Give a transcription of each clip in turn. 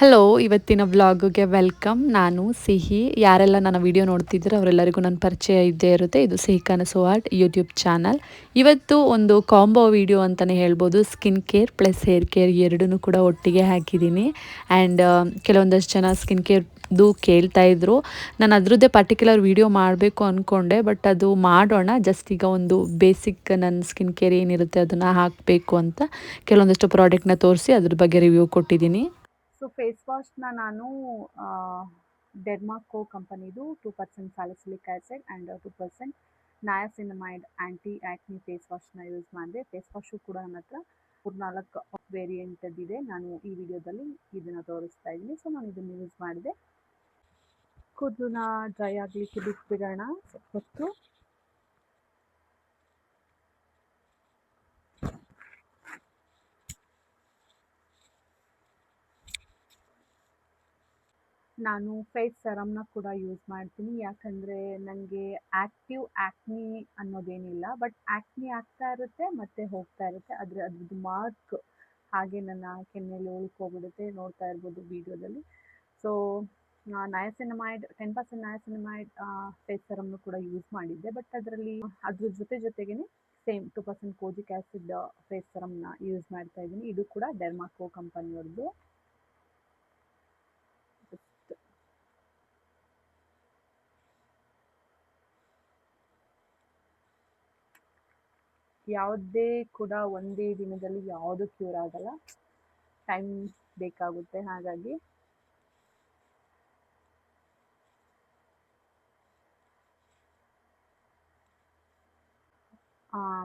Hello, ಇವತ್ತಿನ ವ್ಲಾಗ್ಗೆ welcome. ನಾನು ಸಿಹಿ. ಯಾರೆಲ್ಲ ನನ್ನ ವಿಡಿಯೋ ನೋಡ್ತಿದ್ದೀರೋ ಅವರೆಲ್ಲರಿಗೂ ನನ್ನ ಪರಿಚಯ ಇದ್ದೇ ಇರುತ್ತೆ. ಇದು ಸಿಹಿ ಕನಸು ಆರ್ಟ್ ಯೂಟ್ಯೂಬ್ ಚಾನಲ್. ಇವತ್ತು ಒಂದು ಕಾಂಬೋ ವಿಡಿಯೋ ಅಂತಲೇ ಹೇಳ್ಬೋದು. Skin care plus hair care ಎರಡನ್ನೂ ಕೂಡ ಒಟ್ಟಿಗೆ ಹಾಕಿದ್ದೀನಿ. ಆ್ಯಂಡ್ ಕೆಲವೊಂದಷ್ಟು ಜನ ಸ್ಕಿನ್ ಕೇರ್ದು ಕೇಳ್ತಾಯಿದ್ರು. ನಾನು ಅದರದ್ದೇ ಪರ್ಟಿಕ್ಯುಲರ್ ವಿಡಿಯೋ ಮಾಡಬೇಕು ಅಂದ್ಕೊಂಡೆ, ಬಟ್ ಅದು ಮಾಡೋಣ. ಜಸ್ಟ್ ಈಗ ಒಂದು ಬೇಸಿಕ್ ನನ್ನ ಸ್ಕಿನ್ ಕೇರ್ ಏನಿರುತ್ತೆ ಅದನ್ನು ಹಾಕಬೇಕು ಅಂತ ಕೆಲವೊಂದಷ್ಟು ಪ್ರಾಡಕ್ಟ್ನ ತೋರಿಸಿ ಅದ್ರ ಬಗ್ಗೆ ರಿವ್ಯೂ ಕೊಟ್ಟಿದ್ದೀನಿ. ಸೊ ಫೇಸ್ ವಾಶ್ನ ನಾನು ಡೆರ್ಮಾಕೋ ಕಂಪನಿದು 2% salicylic acid and 2% niacinamide anti acne face ವಾಶ್ನ ಯೂಸ್ ಮಾಡಿದೆ. ಫೇಸ್ ವಾಶು ಕೂಡ ನನ್ನ ಹತ್ರ 4 ವೇರಿಯಂಟದ್ದಿದೆ. ನಾನು ಈ ವಿಡಿಯೋದಲ್ಲಿ ಇದನ್ನು ತೋರಿಸ್ತಾ ಇದ್ದೀನಿ. ಸೊ ನಾನು ಇದನ್ನು ಯೂಸ್ ಮಾಡಿದೆ. ಕೂದಲನ್ನ ಡ್ರೈ ಆಗಲಿಕ್ಕೆ ಬಿಟ್ಬಿಡೋಣ ಸ್ವಲ್ಪ ಹೊತ್ತು. ನಾನು ಫೇಸ್ ಸೆರಮ್ನ ಕೂಡ ಯೂಸ್ ಮಾಡ್ತೀನಿ. ಯಾಕಂದರೆ ನನಗೆ ಆ್ಯಕ್ಟಿವ್ ಆ್ಯಕ್ನಿ ಅನ್ನೋದೇನಿಲ್ಲ, ಬಟ್ ಆ್ಯಕ್ನಿ ಆಗ್ತಾ ಇರುತ್ತೆ ಮತ್ತು ಹೋಗ್ತಾ ಇರುತ್ತೆ. ಅದ್ರದ್ದು ಮಾರ್ಕ್ ಹಾಗೆ ನನ್ನ ಕೆನ್ನೆಯಲ್ಲಿ ಉಳ್ಕೊಬಿಡುತ್ತೆ, ನೋಡ್ತಾ ಇರ್ಬೋದು ವಿಡಿಯೋದಲ್ಲಿ. ಸೊ ನಯಾಸಿನಮೈಡ್ 10% ನಯಾಸಿನಮೈಡ್ ಫೇಸ್ ಸೆರಮ್ನು ಕೂಡ ಯೂಸ್ ಮಾಡಿದ್ದೆ. ಬಟ್ ಅದರಲ್ಲಿ ಅದ್ರ ಜೊತೆಗೇ ಸೇಮ್ 2% ಕೋಜಿಕ್ ಆ್ಯಸಿಡ್ ಫೇಸ್ ಸೆರಮ್ನ ಯೂಸ್ ಮಾಡ್ತಾ ಇದ್ದೀನಿ. ಇದು ಕೂಡ ಡೆರ್ಮಾಕೋ ಕಂಪನಿಯವ್ರದ್ದು. ಯಾವುದೇ ಕೂಡ ಒಂದೇ ದಿನದಲ್ಲಿ ಯಾವುದು ಕ್ಯೂರ್ ಆಗಲ್ಲ, ಟೈಮ್ ಬೇಕಾಗುತ್ತೆ. ಹಾಗಾಗಿ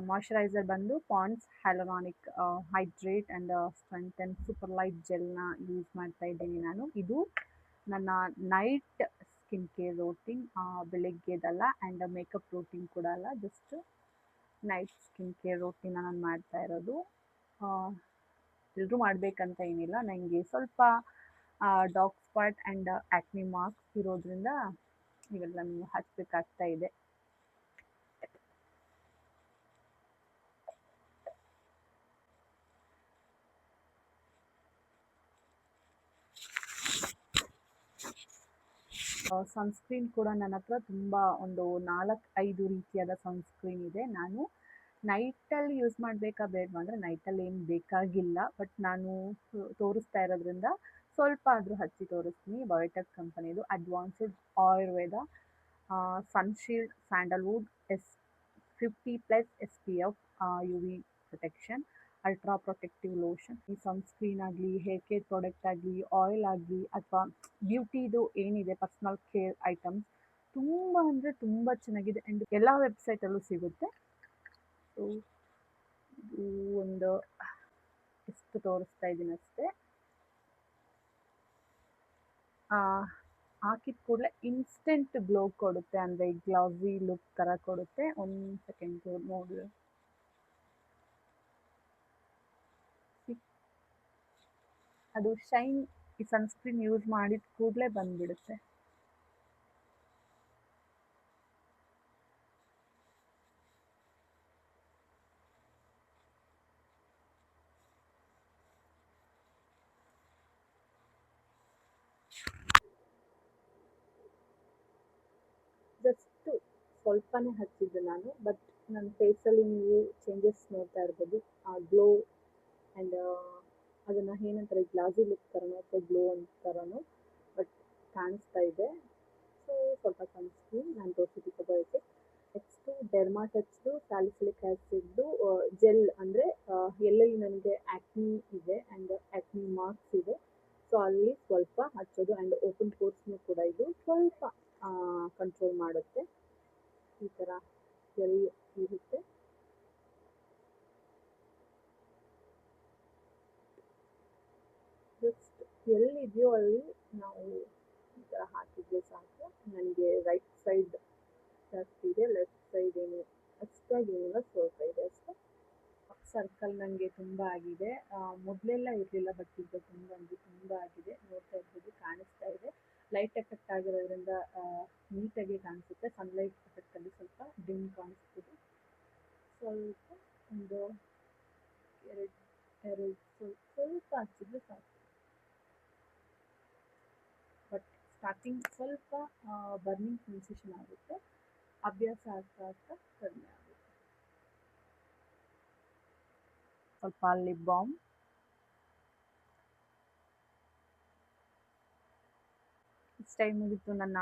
ಮಾಯ್ಶ್ಚರೈಸರ್ ಬಂದು Pond's hyaluronic hydrate and strengthen super light ಜೆಲ್ನ ಯೂಸ್ ಮಾಡ್ತಾ ಇದ್ದೀನಿ ನಾನು. ಇದು ನನ್ನ ನೈಟ್ ಸ್ಕಿನ್ ಕೇರ್ ರೋಟೀನ್, ಬೆಳಗ್ಗೆದಲ್ಲ ಆ್ಯಂಡ್ ಮೇಕಪ್ ರೋಟೀನ್ ಕೂಡ ಅಲ್ಲ, ಜಸ್ಟ್ ನೈಟ್ ಸ್ಕಿನ್ ಕೇರ್ ರೋಟೀನ ನಾನು ಮಾಡ್ತಾ ಇರೋದು. ಎಲ್ಲರೂ ಮಾಡಬೇಕಂತ ಏನಿಲ್ಲ. ನನಗೆ ಸ್ವಲ್ಪ dark spot and acne marks ಇರೋದ್ರಿಂದ ಇವೆಲ್ಲನೂ ಹಚ್ಚಬೇಕಾಗ್ತಾ ಇದೆ. ಸನ್ಸ್ಕ್ರೀನ್ ಕೂಡ ನನ್ನ ಹತ್ರ ತುಂಬ ಒಂದು 4-5 ರೀತಿಯಾದ ಸನ್ಸ್ಕ್ರೀನ್ ಇದೆ. ನಾನು ನೈಟಲ್ಲಿ ಯೂಸ್ ಮಾಡಬೇಕಾ ಬೇಡವಾ ಅಂದರೆ ನೈಟಲ್ಲಿ ಏನು ಬೇಕಾಗಿಲ್ಲ, ಬಟ್ ನಾನು ತೋರಿಸ್ತಾ ಇರೋದ್ರಿಂದ ಸ್ವಲ್ಪ ಆದರೂ ಹಚ್ಚಿ ತೋರಿಸ್ತೀನಿ. ಬಯೋಟೆಕ್ ಕಂಪನಿದು advanced Ayurveda sunshield sandalwood S50+ SPF UV protection ultra protective lotion. ಈ ಸನ್ಸ್ಕ್ರೀನ್ ಆಗಲಿ, ಹೇರ್ ಕೇರ್ ಪ್ರಾಡಕ್ಟ್ ಆಗಲಿ, ಆಯಿಲ್ ಆಗಲಿ ಅಥವಾ ಬ್ಯೂಟಿದು ಏನಿದೆ ಪರ್ಸ್ನಲ್ ಕೇರ್ ಐಟಮ್ಸ್ ತುಂಬ ಅಂದರೆ ತುಂಬ ಚೆನ್ನಾಗಿದೆ ಆ್ಯಂಡ್ ಎಲ್ಲ ವೆಬ್ಸೈಟಲ್ಲೂ ಸಿಗುತ್ತೆ. ಸೊ ಇದು ಒಂದು ಎಷ್ಟು ತೋರಿಸ್ತಾ ಇದ್ದೀನಿ ಅಷ್ಟೇ. ಹಾಕಿದ ಕೂಡಲೇ ಇನ್ಸ್ಟೆಂಟ್ ಗ್ಲೋ ಕೊಡುತ್ತೆ, ಅಂದರೆ ಗ್ಲೌಸಿ ಲುಕ್ ಥರ ಕೊಡುತ್ತೆ. ಒಂದು ಸೆಕೆಂಡ್ ನೋಡಿ, ಅದು ಶೈನ್ ಈ ಸನ್ಸ್ಕ್ರೀನ್ ಯೂಸ್ ಮಾಡಿದ ಕೂಡಲೇ ಬಂದುಬಿಡುತ್ತೆ. ಜಸ್ಟ್ ಸ್ವಲ್ಪನೇ ಹಚ್ಚಿದ್ದು ನಾನು, ಬಟ್ ನನ್ನ ಫೇಸಲ್ಲಿ ನೀವು ಚೇಂಜಸ್ ನೋಡ್ತಾ ಇರ್ಬೋದು. ಆ ಗ್ಲೋ ಆ್ಯಂಡ್ ಅದನ್ನು ಏನಂತಾರೆ ಗ್ಲಾಸಿ ಲುಕ್ ಥರನೋ ಅಥವಾ ಗ್ಲೋ ಥರನೋ ಬಟ್ ಕಾಣಿಸ್ತಾ ಇದೆ. ಸೊ ಸ್ವಲ್ಪ ಸನ್ಸ್ಕ್ರೀನ್ ನಾನು ತೋರಿಸಿದ್ದು ಬಯೋಟೆಕ್. ನೆಕ್ಸ್ಟು ಡೆರ್ಮಾಟಚ್ದು ಸ್ಯಾಲಿಸಿಲಿಕ್ ಆ್ಯಸಿಡ್ದು ಜೆಲ್, ಅಂದರೆ ಎಲ್ಲೆಲ್ಲಿ ನನಗೆ ಆ್ಯಕ್ನಿ ಇದೆ ಆ್ಯಂಡ್ ಆ್ಯಕ್ನಿ ಮಾರ್ಕ್ಸ್ ಇದೆ, ಸೊ ಅಲ್ಲಿ ಸ್ವಲ್ಪ ಹಚ್ಚೋದು ಆ್ಯಂಡ್ ಓಪನ್ ಪೋರ್ಸ್ನೂ ಕೂಡ ಇದು ಸ್ವಲ್ಪ ಕಂಟ್ರೋಲ್ ಮಾಡುತ್ತೆ. ಈ ಥರ ಜೆಲ್ ಇರುತ್ತೆ. ಜಸ್ಟ್ ಎಲ್ಲಿದೆಯೋ ಅಲ್ಲಿ ನಾವು ಈ ಥರ ಹಾಕಿದರೆ ಸಾಕು. ನನಗೆ ರೈಟ್ ಸೈಡ್ ಜಾಸ್ತಿ ಇದೆ, ಲೆಫ್ಟ್ ಸೈಡ್ ಏನು ಅಷ್ಟಾಗಿ ಏನಿಲ್ಲ, ಸ್ವಲ್ಪ ಇದೆ ಅಷ್ಟೇ. ಸರ್ಕಲ್ ನನಗೆ ತುಂಬ ಆಗಿದೆ. ಮೊದಲೆಲ್ಲ ಇರಲಿಲ್ಲ, ಬಟ್ ಈಗ ತುಂಬ ಅಂದರೆ ತುಂಬ ಆಗಿದೆ. ನೋಡ್ತಾ ಇರ್ಬೋದು, ಕಾಣಿಸ್ತಾ ಇದೆ. ಲೈಟ್ ಎಫೆಕ್ಟ್ ಆಗಿರೋದ್ರಿಂದ ನೀಟಾಗಿ ಕಾಣಿಸುತ್ತೆ. ಸನ್ಲೈಟ್ ಎಫೆಕ್ಟಲ್ಲಿ ಸ್ವಲ್ಪ ಡಿಮ್ ಕಾಣಿಸ್ತಿದೆ. ಸ್ವಲ್ಪ ಒಂದು ಎರಡು ಸ್ವಲ್ಪ ಹಚ್ಚಿದ್ರೆ ಸಾಕು. ಸ್ಟಾರ್ಟಿಂಗ್ ಸ್ವಲ್ಪ ಬರ್ನಿಂಗ್ ಸೆನ್ಸೇಷನ್ ಆಗುತ್ತೆ, ಅಭ್ಯಾಸ ಆಗ್ತಾ ಆಗ್ತಾ ಕಡಿಮೆ ಆಗುತ್ತೆ. ಸ್ವಲ್ಪ ಲಿಪ್ ಬಾಮ್. ಇಷ್ಟು ಟೈಮ್ ಮುಗಿತು ನನ್ನ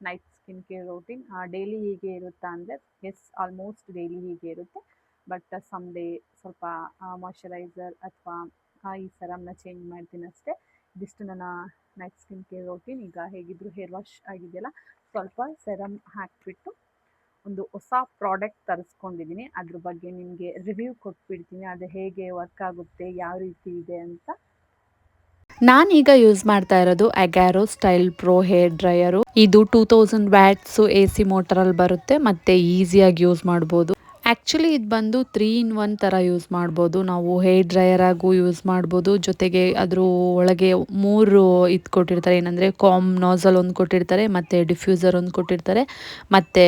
night skin care routine. Daily ಹೀಗೆ ಇರುತ್ತಾ ಅಂದರೆ ಎಸ್, ಆಲ್ಮೋಸ್ಟ್ ಡೈಲಿ ಹೀಗೆ ಇರುತ್ತೆ. ಬಟ್ ಸಮ್ ಡೇ ಸ್ವಲ್ಪ ಮಾಯ್ಶ್ಚರೈಸರ್ ಅಥವಾ ಈ ಸರಮ್ನ ಚೇಂಜ್ ಮಾಡ್ತೀನಿ ಅಷ್ಟೇ. ಇದಿಷ್ಟು ನನ್ನ ನೈಟ್ ಸ್ಕಿನ್ ಕೇರ್ ರೂಟೀನ್. ಈಗ ಹೇಗಿದ್ರು ಹೇರ್ ವಾಶ್ ಆಗಿದೆಯಲ್ಲ, ಸ್ವಲ್ಪ ಸೆರಮ್ ಹಾಕಿಬಿಟ್ಟು ಒಂದು ಹೊಸ ಪ್ರಾಡಕ್ಟ್ ತರಿಸ್ಕೊಂಡಿದ್ದೀನಿ. ಅದ್ರ ಬಗ್ಗೆ ನಿಮಗೆ ರಿವ್ಯೂ ಕೊಟ್ಬಿಡ್ತೀನಿ, ಅದು ಹೇಗೆ ವರ್ಕ್ ಆಗುತ್ತೆ, ಯಾವ ರೀತಿ ಇದೆ ಅಂತ. ನಾನೀಗ ಯೂಸ್ ಮಾಡ್ತಾ ಇರೋದು ಅಗ್ಯಾರೋ ಸ್ಟೈಲ್ ಪ್ರೋ ಹೇರ್ ಡ್ರೈಯರು. ಇದು 2000 ವ್ಯಾಟ್ಸು AC ಮೋಟರಲ್ಲಿ ಬರುತ್ತೆ ಮತ್ತು ಈಸಿಯಾಗಿ ಯೂಸ್ ಮಾಡ್ಬೋದು. ಆ್ಯಕ್ಚುಲಿ ಇದು ಬಂದು 3 in 1 ಥರ ಯೂಸ್ ಮಾಡ್ಬೋದು. ನಾವು ಹೇರ್ ಡ್ರೈಯರ್ ಆಗು ಯೂಸ್ ಮಾಡ್ಬೋದು, ಜೊತೆಗೆ ಅದ್ರ ಒಳಗೆ 3 ಇದು ಕೊಟ್ಟಿರ್ತಾರೆ. ಏನಂದರೆ ನಾಸಲ್ ಒಂದು ಕೊಟ್ಟಿರ್ತಾರೆ, ಮತ್ತು ಡಿಫ್ಯೂಸರ್ ಒಂದು ಕೊಟ್ಟಿರ್ತಾರೆ, ಮತ್ತು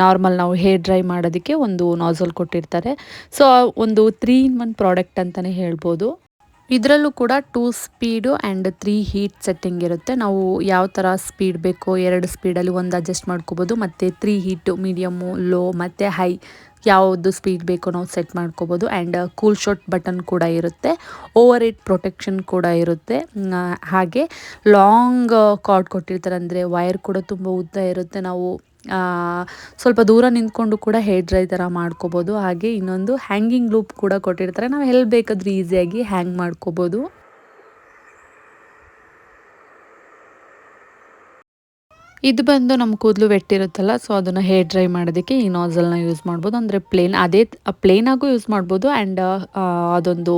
ನಾರ್ಮಲ್ ನಾವು ಹೇರ್ ಡ್ರೈ ಮಾಡೋದಕ್ಕೆ ಒಂದು ನಾಸಲ್ ಕೊಟ್ಟಿರ್ತಾರೆ. ಸೊ ಒಂದು 3 in 1 ಪ್ರಾಡಕ್ಟ್ ಅಂತಲೇ ಹೇಳ್ಬೋದು. ಇದರಲ್ಲೂ ಕೂಡ 2 ಸ್ಪೀಡು ಆ್ಯಂಡ್ 3 ಹೀಟ್ ಸೆಟ್ಟಿಂಗ್ ಇರುತ್ತೆ. ನಾವು ಯಾವ ಥರ ಸ್ಪೀಡ್ ಬೇಕೋ 2 ಸ್ಪೀಡಲ್ಲಿ ಒಂದು ಅಡ್ಜಸ್ಟ್ ಮಾಡ್ಕೋಬೋದು, ಮತ್ತು 3 ಹೀಟು ಮೀಡಿಯಮ್ಮು, ಲೋ ಮತ್ತು ಹೈ ಯಾವುದು ಸ್ಪೀಡ್ ಬೇಕೋ ನಾವು ಸೆಟ್ ಮಾಡ್ಕೋಬೋದು. ಆ್ಯಂಡ್ ಕೂಲ್ ಶಾಟ್ ಬಟನ್ ಕೂಡ ಇರುತ್ತೆ, ಓವರ್ ಹೀಟ್ ಪ್ರೊಟೆಕ್ಷನ್ ಕೂಡ ಇರುತ್ತೆ. ಹಾಗೆ ಲಾಂಗ್ ಕಾರ್ಡ್ ಕೊಟ್ಟಿರ್ತಾರೆ, ಅಂದರೆ ವೈರ್ ಕೂಡ ತುಂಬ ಉದ್ದ ಇರುತ್ತೆ. ನಾವು ಸ್ವಲ್ಪ ದೂರ ನಿಂತ್ಕೊಂಡು ಕೂಡ ಹೇರ್ ಡ್ರೈ ಥರ ಮಾಡ್ಕೋಬೋದು. ಹಾಗೆ ಇನ್ನೊಂದು ಹ್ಯಾಂಗಿಂಗ್ ಲೂಪ್ ಕೂಡ ಕೊಟ್ಟಿರ್ತಾರೆ, ನಾವು ಎಲ್ಲಿ ಬೇಕಾದರೂ ಈಸಿಯಾಗಿ ಹ್ಯಾಂಗ್ ಮಾಡ್ಕೋಬೋದು. ಇದು ಬಂದು ನಮ್ಮ ಕೂದಲು ವೆಟ್ಟಿರುತ್ತಲ್ಲ, ಸೊ ಅದನ್ನು ಹೇರ್ ಡ್ರೈ ಮಾಡೋದಕ್ಕೆ ಈ ನಾಸಲ್ನ ಯೂಸ್ ಮಾಡ್ಬೋದು. ಅಂದರೆ ಪ್ಲೇನಾಗೂ ಯೂಸ್ ಮಾಡ್ಬೋದು, ಆ್ಯಂಡ್ ಅದೊಂದು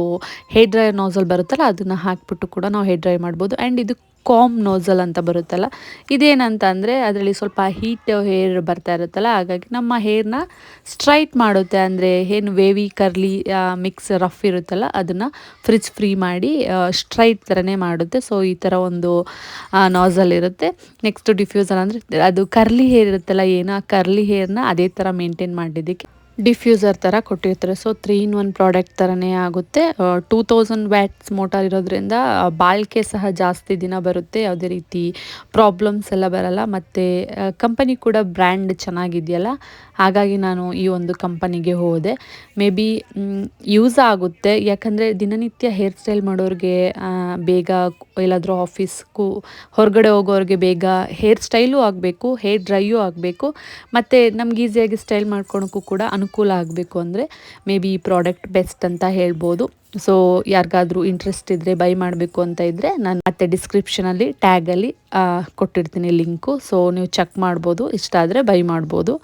ಹೇರ್ ಡ್ರೈ ನಾಸಲ್ ಬರುತ್ತಲ್ಲ, ಅದನ್ನು ಹಾಕಿಬಿಟ್ಟು ಕೂಡ ನಾವು ಹೇರ್ ಡ್ರೈ ಮಾಡ್ಬೋದು. ಆ್ಯಂಡ್ ಇದು ನೋಸಲ್ ಅಂತ ಬರುತ್ತಲ್ಲ, ಇದೇನಂತ ಅಂದರೆ ಅದರಲ್ಲಿ ಸ್ವಲ್ಪ ಹೀಟ್ ಹೇರ್ ಬರ್ತಾ ಇರುತ್ತಲ್ಲ, ಹಾಗಾಗಿ ನಮ್ಮ ಹೇರ್ನ ಸ್ಟ್ರೈಟ್ ಮಾಡುತ್ತೆ. ಅಂದರೆ ಏನು ವೇವಿ ಕರ್ಲಿ ಮಿಕ್ಸ್ ರಫ್ ಇರುತ್ತಲ್ಲ, ಅದನ್ನು ಫ್ರೀ ಮಾಡಿ ಸ್ಟ್ರೈಟ್ ಥರನೇ ಮಾಡುತ್ತೆ. ಸೊ ಈ ಥರ ಒಂದು ನಾಸಲ್ ಇರುತ್ತೆ. ನೆಕ್ಸ್ಟ್ ಡಿಫ್ಯೂಸರ್ ಅಂದರೆ ಅದು ಕರ್ಲಿ ಹೇರ್ ಇರುತ್ತಲ್ಲ, ಏನು ಆ ಕರ್ಲಿ ಹೇರ್ನ ಅದೇ ಥರ ಮೇಂಟೈನ್ ಮಾಡಿದ್ದಕ್ಕೆ ಡಿಫ್ಯೂಸರ್ ಥರ ಕೊಟ್ಟಿರ್ತಾರೆ. ಸೊ 3 in 1 ಪ್ರಾಡಕ್ಟ್ ಥರನೇ ಆಗುತ್ತೆ. 2000 ವ್ಯಾಟ್ಸ್ ಮೋಟಾರ್ ಇರೋದ್ರಿಂದ ಬಾಳಿಕೆ ಸಹ ಜಾಸ್ತಿ ದಿನ ಬರುತ್ತೆ, ಯಾವುದೇ ರೀತಿ ಪ್ರಾಬ್ಲಮ್ಸ್ ಎಲ್ಲ ಬರಲ್ಲ. ಮತ್ತು ಕಂಪನಿ ಕೂಡ ಬ್ರ್ಯಾಂಡ್ ಚೆನ್ನಾಗಿದೆಯಲ್ಲ, ಹಾಗಾಗಿ ನಾನು ಈ ಒಂದು ಕಂಪನಿಗೆ ಹೋದೆ. ಮೇ ಬಿ ಯೂಸ್ ಆಗುತ್ತೆ, ಯಾಕಂದರೆ ದಿನನಿತ್ಯ ಹೇರ್ ಸ್ಟೈಲ್ ಮಾಡೋರಿಗೆ, ಬೇಗ ಎಲ್ಲಾದರೂ ಆಫೀಸ್ಗೂ ಹೊರಗಡೆ ಹೋಗೋರಿಗೆ ಬೇಗ ಹೇರ್ ಸ್ಟೈಲು ಆಗಬೇಕು, ಹೇರ್ ಡ್ರೈಯೂ ಆಗಬೇಕು, ಮತ್ತು ನಮ್ಗೆ ಈಸಿಯಾಗಿ ಸ್ಟೈಲ್ ಮಾಡ್ಕೊಳಕ್ಕೂ ಕೂಡ ಅನುಕೂಲ ಆಗಬೇಕು ಅಂದರೆ ಮೇ ಬಿ ಈ ಪ್ರಾಡಕ್ಟ್ ಬೆಸ್ಟ್ ಅಂತ ಹೇಳ್ಬೋದು. ಸೊ ಯಾರಿಗಾದ್ರೂ ಇಂಟ್ರೆಸ್ಟ್ ಇದ್ದರೆ, ಬೈ ಮಾಡಬೇಕು ಅಂತ ಇದ್ದರೆ, ನಾನು ಮತ್ತೆ ಡಿಸ್ಕ್ರಿಪ್ಷನಲ್ಲಿ ಟ್ಯಾಗಲ್ಲಿ ಕೊಟ್ಟಿರ್ತೀನಿ ಲಿಂಕು. ಸೊ ನೀವು ಚೆಕ್ ಮಾಡ್ಬೋದು, ಇಷ್ಟ ಆದರೆ ಬೈ ಮಾಡ್ಬೋದು.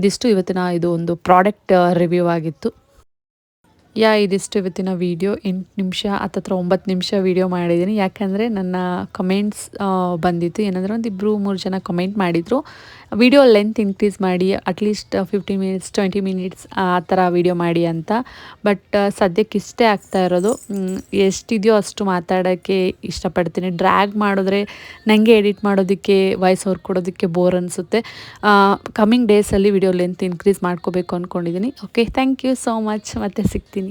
ಇದಿಷ್ಟು ಇವತ್ತಿನ ಇದು ಒಂದು ಪ್ರಾಡಕ್ಟ್ ರಿವ್ಯೂ ಆಗಿತ್ತು. ಇದಿಷ್ಟು ಇವತ್ತಿನ ವೀಡಿಯೋ. 8 ನಿಮಿಷ ಹತ್ತತ್ರ 9 ನಿಮಿಷ ವೀಡಿಯೋ ಮಾಡಿದ್ದೀನಿ, ಯಾಕಂದರೆ ನನ್ನ ಕಮೆಂಟ್ಸ್ ಬಂದಿತ್ತು. ಏನಂದರೆ ಒಂದು 2-3 ಜನ ಕಮೆಂಟ್ ಮಾಡಿದರು, ವಿಡಿಯೋ ಲೆಂತ್ ಇನ್ಕ್ರೀಸ್ ಮಾಡಿ ಅಟ್ಲೀಸ್ಟ್ 15 ಮಿನಿಟ್ಸ್ 20 ಮಿನಿಟ್ಸ್ ಆ ಥರ ವೀಡಿಯೋ ಮಾಡಿ ಅಂತ. ಬಟ್ ಸದ್ಯಕ್ಕೆ ಇಷ್ಟೇ ಆಗ್ತಾ ಇರೋದು. ಎಷ್ಟಿದೆಯೋ ಅಷ್ಟು ಮಾತಾಡೋಕ್ಕೆ ಇಷ್ಟಪಡ್ತೀನಿ. ಡ್ರ್ಯಾಗ್ ಮಾಡಿದ್ರೆ ನನಗೆ ಎಡಿಟ್ ಮಾಡೋದಕ್ಕೆ, ವಾಯ್ಸ್ ಓವರ್ ಕೊಡೋದಕ್ಕೆ ಬೋರ್ ಅನಿಸುತ್ತೆ. ಕಮ್ಮಿಂಗ್ ಡೇಸಲ್ಲಿ ವಿಡಿಯೋ ಲೆಂತ್ ಇನ್ಕ್ರೀಸ್ ಮಾಡ್ಕೋಬೇಕು ಅಂದ್ಕೊಂಡಿದ್ದೀನಿ. Okay, thank you so much. ಮತ್ತೆ ಸಿಗ್ತೀನಿ.